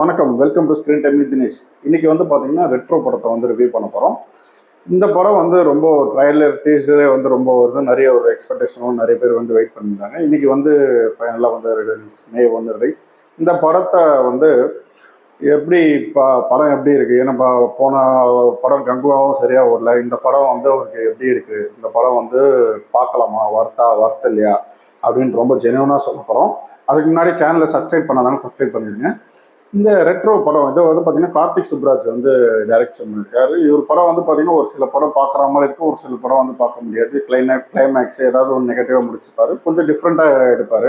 வணக்கம், welcome to screen time with Dinesh. இன்னைக்கு வந்து பார்த்தீங்கன்னா ரெட்ரோ படத்தை வந்து ரிவ்யூ பண்ண போகிறோம். இந்த படம் வந்து ரொம்ப ட்ரைலர் டீசரே வந்து ரொம்ப வருது, நிறைய ஒரு எக்ஸ்பெக்டேஷனும் நிறைய பேர் வந்து வெயிட் பண்ணியிருந்தாங்க. இன்னைக்கு வந்து ஃபைனலாக வந்து ரிலீஸ், மே வந்து ரிலீஸ். இந்த படத்தை வந்து எப்படி படம் எப்படி இருக்குது? ஏன்னா போன படம் கங்குவாவும் சரியாக ஓடல. இந்த படம் வந்து அவருக்கு எப்படி இருக்குது? இந்த படம் வந்து பார்க்கலாமா, வர்த்தா இல்லையா அப்படின்னு ரொம்ப ஜெனுவனாக சொல்ல போகிறோம். அதுக்கு முன்னாடி சேனலை சப்ஸ்கிரைப் பண்ணாதாங்க சப்ஸ்கிரைப் பண்ணிடுங்க. இந்த ரெட்ரோ படம் வந்து பார்த்தீங்கன்னா கார்த்திக் சுப்ராஜ் வந்து டைரக்ட் பண்ணியிருக்காரு. இவர் படம் வந்து பார்த்தீங்கன்னா ஒரு சில படம் பார்க்குற மாதிரி இருக்கும், ஒரு சில படம் வந்து பார்க்க முடியாது. கிளைமேக்ஸ் ஏதாவது ஒரு நெகட்டிவாக முடிச்சிருப்பாரு, கொஞ்சம் டிஃப்ரெண்ட்டாக எடுப்பார்.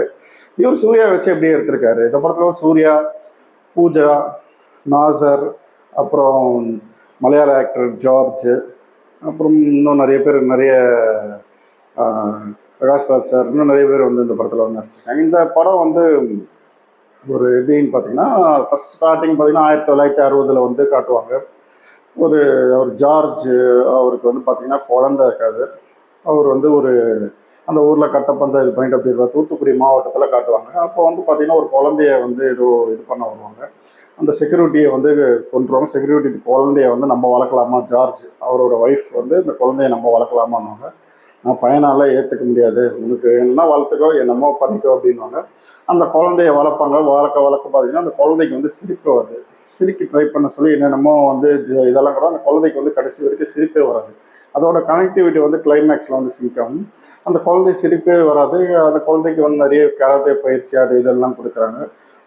இவர் சூர்யா வச்சு எப்படி எடுத்திருக்காரு? இந்த படத்தில் சூர்யா, பூஜா, நாசர், அப்புறம் மலையாள ஆக்டர் ஜார்ஜ், அப்புறம் இன்னும் நிறைய பேர், நிறைய பிரகாஷ் ராஜ் சார், இன்னும் நிறைய பேர் வந்து இந்த படத்தில் வந்து நடிச்சிருக்காங்க. இந்த படம் வந்து ஒரு எப்படின்னு பார்த்தீங்கன்னா, ஃபர்ஸ்ட் ஸ்டார்டிங் பார்த்தீங்கன்னா 1960 வந்து காட்டுவாங்க. அவர் ஜார்ஜ், அவருக்கு வந்து பார்த்தீங்கன்னா குழந்தை இருக்காது. அவர் வந்து அந்த ஊரில் கட்ட பஞ்சாயத்து பண்ணிட்டு அப்படி இருப்பார். தூத்துக்குடி மாவட்டத்தில் காட்டுவாங்க. அப்போ வந்து பார்த்தீங்கன்னா ஒரு குழந்தைய வந்து ஏதோ இது பண்ண வருவாங்க. அந்த செக்யூரிட்டியை வந்து கொண்டுருவாங்க. செக்யூரிட்டி குழந்தைய வந்து நம்ம வளர்க்கலாமா, ஜார்ஜ் அவரோட ஒய்ஃப் வந்து இந்த குழந்தைய நம்ம வளர்க்கலாமான்னுவாங்க. நான் பையனால ஏற்றுக்க முடியாது, உனக்கு என்ன வளர்த்துக்கோ என்னமோ பண்ணிக்கோ அப்படின்வாங்க. அந்த குழந்தைய வளர்ப்பாங்க. வளர்க்க பார்த்தீங்கன்னா அந்த குழந்தைக்கு வந்து சிரிப்பு வருது. சிரிக்க ட்ரை பண்ண சொல்லி என்னென்னமோ வந்து இதெல்லாம் கூட அந்த குழந்தைக்கு வந்து கடைசி வரைக்கும் சிரிப்பே வராது. அதோட கனெக்டிவிட்டி வந்து கிளைமேக்ஸில் வந்து சிங்காகும். அந்த குழந்தை சிரிப்பே வராது. அந்த குழந்தைக்கு வந்து நிறைய கராத்தே பயிற்சி அது இதெல்லாம் கொடுக்குறாங்க.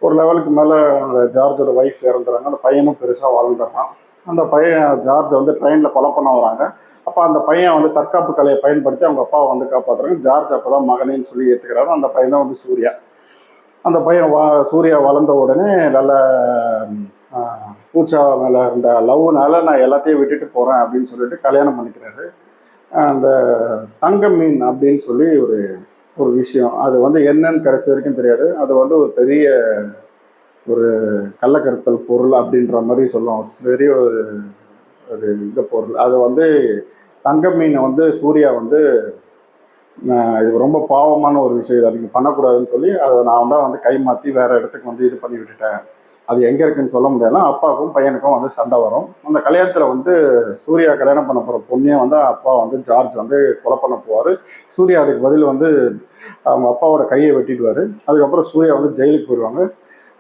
ஒரு லெவலுக்கு மேலே அந்த ஜார்ஜோட ஒய்ஃப் இறந்துறாங்க. அந்த பையனும் பெருசாக வளர்ந்துடுறான். அந்த பையன் ஜார்ஜை வந்து ட்ரெயினில் கொலை பண்ண வராங்க. அப்போ அந்த பையன் வந்து தற்காப்பு கலையை பயன்படுத்தி அவங்க அப்பாவை வந்து காப்பாற்றுறாங்க. ஜார்ஜ் அப்போ தான் மகனேன்னு சொல்லி ஏற்றுக்கிறாரு. அந்த பையன் தான் வந்து சூர்யா. அந்த பையன் சூர்யா வளர்ந்த உடனே நல்ல பூச்சா மேலே இருந்த லவ்னால நான் எல்லாத்தையும் விட்டுட்டு போகிறேன் அப்படின்னு சொல்லிட்டு கல்யாணம் பண்ணிக்கிறாரு. அந்த தங்க மீன் அப்படின்னு சொல்லி ஒரு ஒரு விஷயம், அது வந்து என்னன்னு கடைசி வரைக்கும் தெரியாது. அது வந்து ஒரு பெரிய ஒரு கள்ளக்கருத்தல் பொருள் அப்படின்ற மாதிரி சொல்லுவாங்க. பெரிய ஒரு ஒரு இந்த பொருள். அது வந்து தங்க மீனை வந்து சூர்யா வந்து இது ரொம்ப பாவமான ஒரு விஷயம், இதை நீங்கள் பண்ணக்கூடாதுன்னு சொல்லி அதை நான் தான் வந்து கை மாற்றி வேறு இடத்துக்கு வந்து இது பண்ணி விட்டுட்டேன். அது எங்கே இருக்குன்னு சொல்ல முடியாதுன்னா அப்பாவுக்கும் பையனுக்கும் வந்து சண்டை வரும். அந்த கல்யாணத்தில் வந்து சூர்யா கல்யாணம் பண்ண போகிற பொண்ணையும் வந்து அப்பா வந்து ஜார்ஜ் வந்து கொலை பண்ண போவார். சூர்யா அதுக்கு பதில் வந்து அவங்க அப்பாவோட கையை வெட்டிடுவார். அதுக்கப்புறம் சூர்யா வந்து ஜெயிலுக்கு போயிடுவாங்க.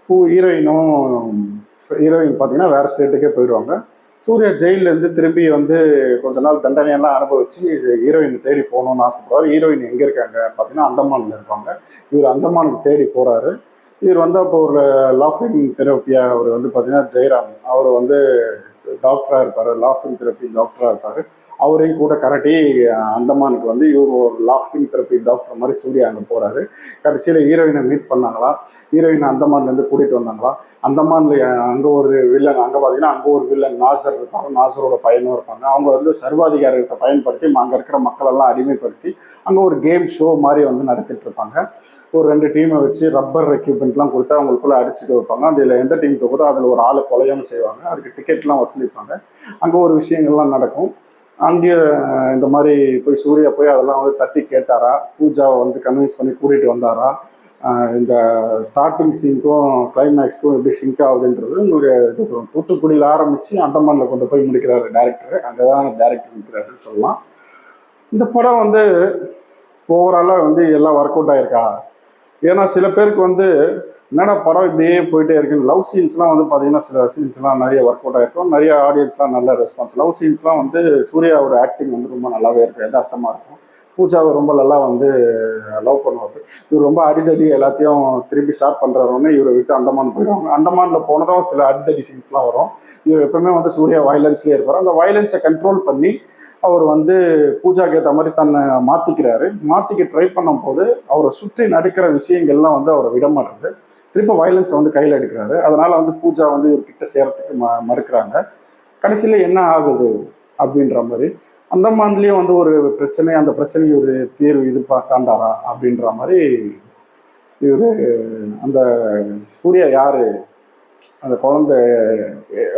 ஹீரோயின் பார்த்தீங்கன்னா வேறு ஸ்டேட்டுக்கே போயிடுவாங்க. சூர்யா ஜெயிலேருந்து திரும்பி வந்து கொஞ்ச நாள் தண்டனையெல்லாம் அனுபவிச்சு ஹீரோயினை தேடி போகணும்னு ஆசைப்படுவார். ஹீரோயின் எங்கே இருக்காங்க பார்த்தீங்கன்னா அந்தமானில் இருப்பாங்க. இவர் அந்தமானுக்கு தேடி போகிறாரு. இவர் வந்து அப்போ ஒரு லாஃபிங் தெரப்பியா அவர் வந்து பார்த்தீங்கன்னா ஜெயராம், அவர் வந்து டாக்டராக இருப்பார், லாஃபிங் தெரப்பி டாக்டராக இருப்பார். அவரையும் கூட கரட்டி அந்தமானுக்கு வந்து இவர் ஒரு லாஃபிங் தெரப்பி டாக்டர் மாதிரி சூர்யா அங்கே போகிறாரு. கடைசியில் ஹீரோயினை மீட் பண்ணாங்களா, ஹீரோயினை அந்தமான்லேருந்து கூட்டிகிட்டு வந்தாங்களா. அந்தமானில் அங்கே ஒரு வில்லன், அங்கே பார்த்தீங்கன்னா அங்கே ஒரு வில்லன் நாசர் இருப்பாங்க, நாசரோட பையனும் இருப்பாங்க. அவங்க வந்து சர்வாதிகாரத்தை பயன்படுத்தி அங்கே இருக்கிற மக்களெல்லாம் அடிமைப்படுத்தி அங்கே ஒரு கேம் ஷோ மாதிரி வந்து நடத்திட்டு இருப்பாங்க. ஒரு 2 டீமை வச்சு ரப்பர் எக்யூப்மெண்ட்லாம் கொடுத்து அவங்களுக்குள்ள அடிச்சுக்க வைப்பாங்க. அதில் எந்த டீம் தோக்குதோ அதில் ஒரு ஆளை கொலையும் செய்வாங்க. அதுக்கு டிக்கெட்லாம் வசூலிப்பாங்க. அங்கே ஒரு விஷயங்கள்லாம் நடக்கும். அங்கேயே இந்த மாதிரி போய் சூர்யா போய் அதெல்லாம் வந்து தட்டி கேட்டாரா, பூஜாவை வந்து கன்வின்ஸ் பண்ணி கூட்டிகிட்டு வந்தாரா, இந்த ஸ்டார்டிங் சீனுக்கும் கிளைமேக்ஸ்க்கும் எப்படி சிங்க் ஆகுதுன்றது உங்களுடைய இது தூத்துக்குடியில் ஆரம்பித்து அந்தமானில் கொண்டு போய் முடிக்கிறாரு டேரக்டர். அங்கே தான் டேரக்டர் முடிக்கிறாருன்னு சொல்லலாம். இந்த படம் வந்து ஓவராலாக வந்து எல்லாம் ஒர்க் அவுட் ஆயிருக்கா? ஏன்னா சில பேருக்கு வந்து என்னடா படம் இப்படியே போயிட்டே இருக்குன்னு. லவ் சீன்ஸ்லாம் வந்து பார்த்தீங்கன்னா சில சீன்ஸ்லாம் நிறைய ஒர்க் அவுட் ஆகிருக்கும், நிறைய ஆடியன்ஸ்லாம் நல்ல ரெஸ்பான்ஸ். லவ் சீன்ஸ்லாம் வந்து சூர்யாவோட ஆக்டிங் வந்து ரொம்ப நல்லாவே இருக்கும், எதார்த்தமாக இருக்கும். பூஜாவை ரொம்ப நல்லா வந்து லவ் பண்ணுவார். இவர் ரொம்ப அடிதடி எல்லாத்தையும் திருப்பி ஸ்டார்ட் பண்ணுறவொடனே இவரை விட்டு அந்தமான் போயிடுவாங்க. அந்தமானில் போனதும் சில அடிதடி சீன்ஸ்லாம் வரும். இவர் எப்பவுமே வந்து சூர்யா வயலன்ஸ்லேயே இருப்பார். அந்த வயலன்ஸை கண்ட்ரோல் பண்ணி அவர் வந்து பூஜாக்கு ஏற்ற மாதிரி தன்னை மாற்றிக்கிறாரு. மாற்றிக்க ட்ரை பண்ணும்போது அவரை சுற்றி நடக்கிற விஷயங்கள்லாம் வந்து அவரை விட மாட்டேங்குது. திரும்ப வயலன்ஸை வந்து கையில் எடுக்கிறாரு. அதனால் வந்து பூஜா வந்து இவர்கிட்ட சேரத்துக்கு மறுக்கிறாங்க. கடைசியில் என்ன ஆகுது அப்படின்ற மாதிரி அந்தமான்லேயும் வந்து ஒரு பிரச்சனை, அந்த பிரச்சனைக்கு ஒரு தீர்வு இது காண்டாரா அப்படின்ற மாதிரி இவர் அந்த சூர்யா யார், அந்த குழந்தை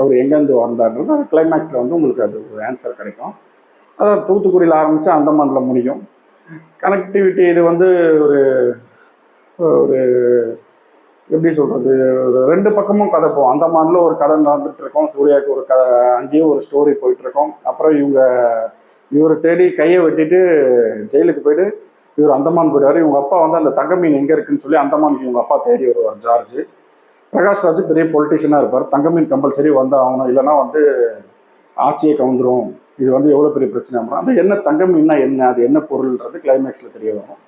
அவர் எங்கேருந்து வந்தாருன்றது அந்த கிளைமேக்ஸில் வந்து உங்களுக்கு அது ஒரு ஆன்சர் கிடைக்கும். அதான் தூத்துக்குடியில் ஆரம்பித்து அந்தமானில் முடியும். கனெக்டிவிட்டி இது வந்து ஒரு ஒரு எப்படி சொல்கிறது, ரெண்டு பக்கமும் கதை போகும். அந்தமான்ல ஒரு கதை நடந்துட்டு இருக்கோம், சூர்யாவுக்கு ஒரு கதை, அங்கேயும் ஒரு ஸ்டோரி போயிட்டுருக்கோம். அப்புறம் இவரை தேடி கையை வெட்டிட்டு ஜெயிலுக்கு போயிட்டு இவர் அந்தமான் போயிடுவார். இவங்க அப்பா வந்து அந்த தங்க மீன் எங்கே இருக்குன்னு சொல்லி அந்தமானுக்கு இவங்க அப்பா தேடி வருவார் ஜார்ஜ். பிரகாஷ்ராஜ் பெரிய பொலிட்டிஷியனாக இருப்பார். தங்க மீன் கம்பல்சரி வந்து ஆகணும், இல்லைன்னா வந்து ஆட்சியை கவுந்துரும், இது வந்து எவ்வளோ பெரிய பிரச்சனை ஆகும். அந்த என்ன தங்க மீன்னா என்ன, அது என்ன பொருள்ன்றது கிளைமேக்ஸில் தெரிய வரும்.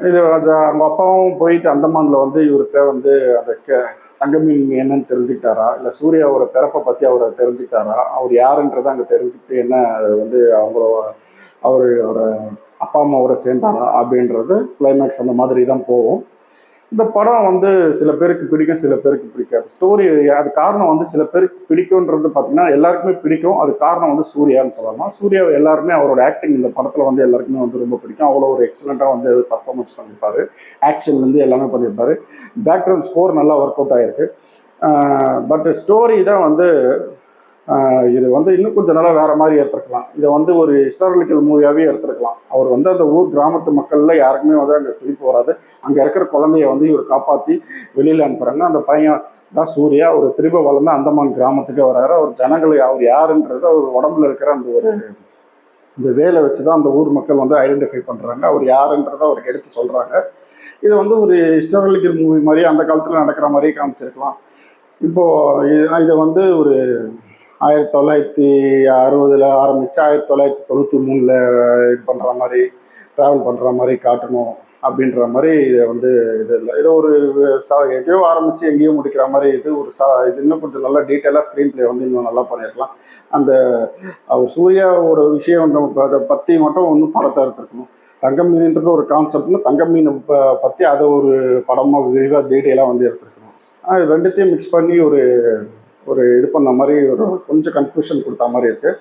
இது அது அவங்க அப்பாவும் போயிட்டு அந்தமான்ல வந்து இவர்கிட்ட வந்து அந்த தங்க மீன் என்னன்னு தெரிஞ்சுக்கிட்டாரா, இல்லை சூர்யாவோட பிறப்பை பற்றி அவரை தெரிஞ்சுக்கிட்டாரா, அவர் யாருன்றதை அங்கே தெரிஞ்சுக்கிட்டு என்ன அது வந்து அவரோட அப்பா அம்மாவோட சேர்ந்தாரா அப்படின்றது கிளைமேக்ஸ் அந்த மாதிரி தான் போகும். இந்த படம் வந்து சில பேருக்கு பிடிக்கும், சில பேருக்கு பிடிக்காது. ஸ்டோரி அது காரணம் வந்து சில பேருக்கு பிடிக்கும்ன்றது பார்த்தீங்கன்னா எல்லாருக்குமே பிடிக்கும். அது காரணம் வந்து சூர்யான்னு சொல்லலாம். சூர்யாவை எல்லாருமே அவரோட ஆக்டிங் இந்த படத்தில் வந்து எல்லாருக்குமே வந்து ரொம்ப பிடிக்கும். அவ்வளோ ஒரு எக்ஸலண்ட்டாக வந்து பர்ஃபார்மன்ஸ் பண்ணியிருப்பாரு. ஆக்ஷன்லேருந்து எல்லாமே பண்ணியிருப்பாரு. பேக்ரவுண்ட் ஸ்கோர் நல்லா ஒர்க் அவுட் ஆகிருக்கு. பட் ஸ்டோரி தான் வந்து இது வந்து இன்னும் கொஞ்சம் நல்லா வேற மாதிரி எடுத்துருக்கலாம். இதை வந்து ஒரு ஹிஸ்டாரிக்கல் மூவியாகவே எடுத்துருக்கலாம். அவர் வந்து அந்த ஊர் கிராமத்து மக்கள்ல யாருக்குமே வந்து அங்கே சிரிப்பு வராது. அங்கே இருக்கிற குழந்தைய வந்து இவர் காப்பாற்றி வெளியில் அனுப்புகிறாங்க. அந்த பையன் தான் சூர்யா. ஒரு திரும்ப வளர்ந்து அந்தமான் கிராமத்துக்கு வர்றாரு. அவர் ஜனங்களை அவர் யாருன்றது அவர் உடம்புல இருக்கிற அந்த ஒரு இந்த வேலை வச்சு தான் அந்த ஊர் மக்கள் வந்து ஐடென்டிஃபை பண்ணுறாங்க. அவர் யாருன்றதை அவருக்கு எடுத்து சொல்கிறாங்க. இது வந்து ஒரு ஹிஸ்டாரிக்கல் மூவி மாதிரி அந்த காலத்தில் நடக்கிற மாதிரியே காமிச்சிருக்கலாம். இப்போது இதை வந்து ஒரு 1960 ஆரம்பித்து 1993 இது பண்ணுற மாதிரி ட்ராவல் பண்ணுற மாதிரி காட்டணும் அப்படின்ற மாதிரி இதை வந்து இது இல்லை. இதை ஒரு எங்கேயோ ஆரம்பித்து எங்கேயோ முடிக்கிற மாதிரி இது இன்னும் கொஞ்சம் நல்லா டீட்டெயிலாக ஸ்க்ரீன் பிளே வந்து இன்னும் நல்லா பண்ணியிருக்கலாம். அந்த அவர் சூர்யாவோட விஷயம் அதை பற்றி மட்டும் ஒன்றும் படத்தை எடுத்துருக்கணும். தங்க மீன்ன்றது ஒரு கான்செப்ட்னு தங்க மீனை பற்றி அதை ஒரு படமாக விரிவாக டீட்டெயிலாக வந்து எடுத்துருக்கணும். ரெண்டுத்தையும் மிக்ஸ் பண்ணி ஒரு இது பண்ண மாதிரி ஒரு கொஞ்சம் கன்ஃபியூஷன் கொடுத்த மாதிரி இருக்குது.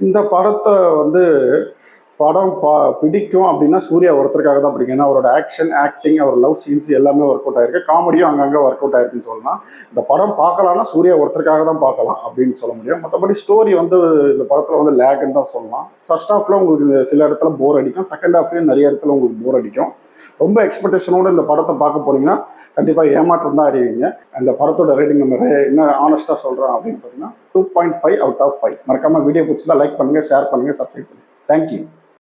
இந்த படத்தை வந்து படம் பிடிக்கும் அப்படின்னா சூர்யா ஒருத்தருக்காக தான் பிடிக்கும். ஏன்னா அவரோட ஆக்டிங், அவர் லவ் சீன்ஸ் எல்லாமே ஒர்க் அவுட் ஆயிருக்கு. காமெடியும் அங்கங்கே ஒர்க் அவுட் ஆயிருக்குன்னு சொல்லலாம். இந்த படம் பார்க்கலாம்னா சூர்யா ஒருத்தருக்காக தான் பார்க்கலாம் அப்படின்னு சொல்ல முடியும். மற்றபடி ஸ்டோரி வந்து இந்த படத்தில் வந்து லேக்னு தான் சொல்லலாம். ஃபர்ஸ்ட் ஹாஃபில் உங்களுக்கு சில இடத்துல போர் அடிக்கும், செகண்ட் ஹாஃப்லேயும் நிறைய இடத்துல உங்களுக்கு போர் அடிக்கும். ரொம்ப எக்ஸ்பெக்டேஷனோடு இந்த படத்தை பார்க்க போனீங்கன்னா கண்டிப்பாக ஏமாற்றம் தான் அடைவீங்க. அந்த படத்தோட ரேட்டிங் நம்ம என்ன ஆனஸ்ட்டாக சொல்கிறோம் அப்படின்னு பார்த்தீங்கன்னா 2.5 out of 5. மறக்காமல் வீடியோ பிடிச்சிருந்தா லைக் பண்ணுங்கள், ஷேர் பண்ணுங்கள், சப்ஸ்கிரைப் பண்ணுங்கள். தேங்க்யூ.